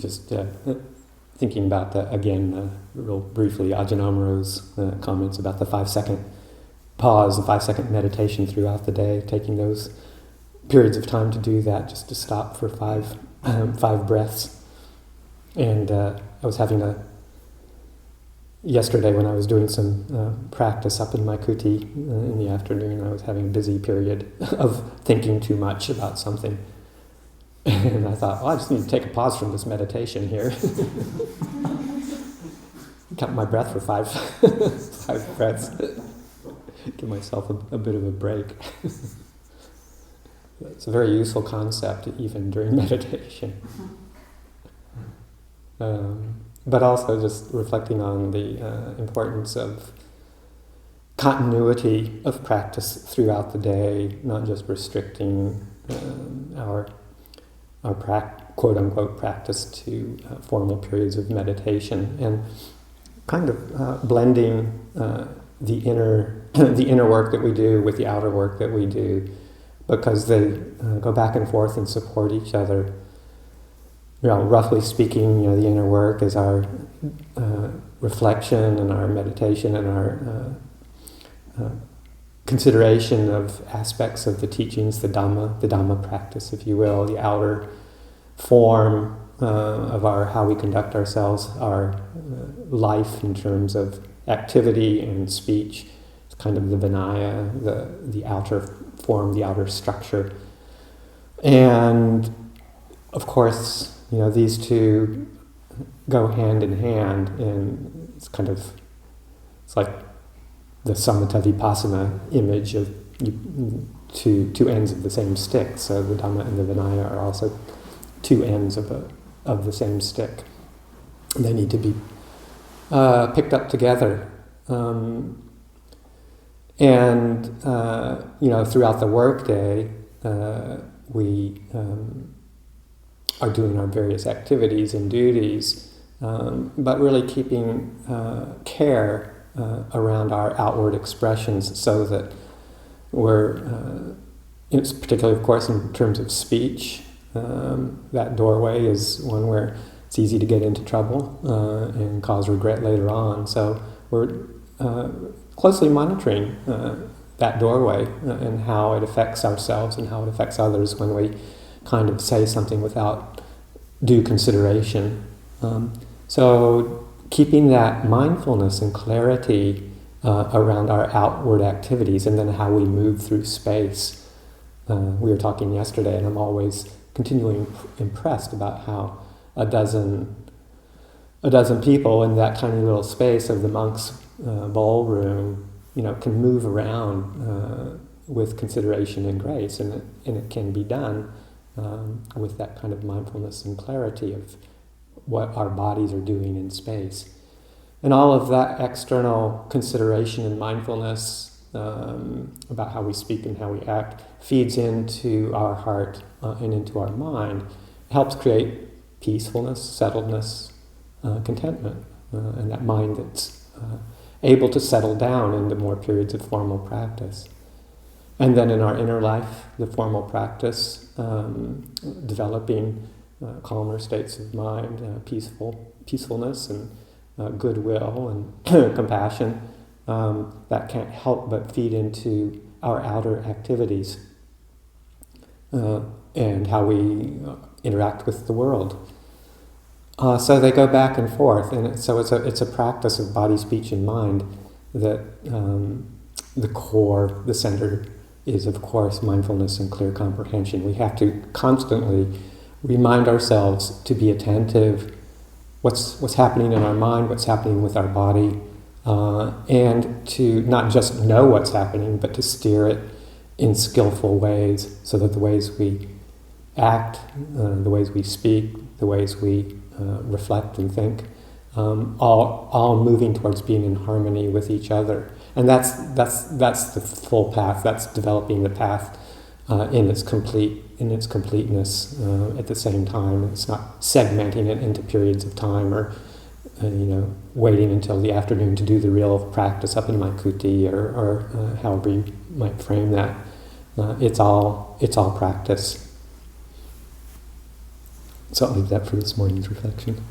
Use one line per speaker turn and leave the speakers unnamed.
just thinking about that again, real briefly, Ajahn comments about the 5-second pause, the 5-second meditation throughout the day, taking those periods of time to do that, just to stop for five breaths. And I was having yesterday when I was doing some practice up in my kuti in the afternoon, I was having a busy period of thinking too much about something. And I thought, I just need to take a pause from this meditation here. Count my breath for five breaths. Give myself a bit of a break. It's a very useful concept even during meditation. But also just reflecting on the importance of continuity of practice throughout the day, not just restricting our quote-unquote practice to formal periods of meditation, and kind of blending the inner work that we do with the outer work that we do, because they go back and forth and support each other. Roughly speaking, the inner work is our reflection and our meditation and our consideration of aspects of the teachings, the Dhamma practice, if you will, the outer form of how we conduct ourselves, our life in terms of activity and speech. It's kind of the Vinaya, the outer form, the outer structure. And of course, these two go hand in hand, and it's like the samatha vipassana image of two ends of the same stick. So the Dhamma and the Vinaya are also two ends of the same stick. They need to be picked up together. Throughout the workday, we are doing our various activities and duties, but really keeping care around our outward expressions, so that we're, it's particularly, of course, in terms of speech, that doorway is one where it's easy to get into trouble and cause regret later on. So we're closely monitoring that doorway and how it affects ourselves and how it affects others when we kind of say something without due consideration. So keeping that mindfulness and clarity around our outward activities, and then how we move through space. We were talking yesterday, and I'm always continually impressed about how a dozen people in that tiny little space of the monks' ballroom, can move around with consideration and grace, and it can be done with that kind of mindfulness and clarity of what our bodies are doing in space. And all of that external consideration and mindfulness about how we speak and how we act feeds into our heart and into our mind, helps create peacefulness, settledness, contentment, and that mind that's able to settle down into more periods of formal practice. And then in our inner life, the formal practice, developing calmer states of mind, peacefulness and goodwill and compassion, that can't help but feed into our outer activities and how we interact with the world. So they go back and forth, and it's a practice of body, speech, and mind that the core, the center, is of course mindfulness and clear comprehension. We have to constantly remind ourselves to be attentive. What's happening in our mind, what's happening with our body, and to not just know what's happening, but to steer it in skillful ways, so that the ways we act, the ways we speak, the ways we reflect and think, all moving towards being in harmony with each other. And that's the full path. That's developing the path in its completeness at the same time. It's not segmenting it into periods of time, or waiting until the afternoon to do the real practice up in my kuti, or however you might frame that. It's all practice. So I'll leave that for this morning's reflection.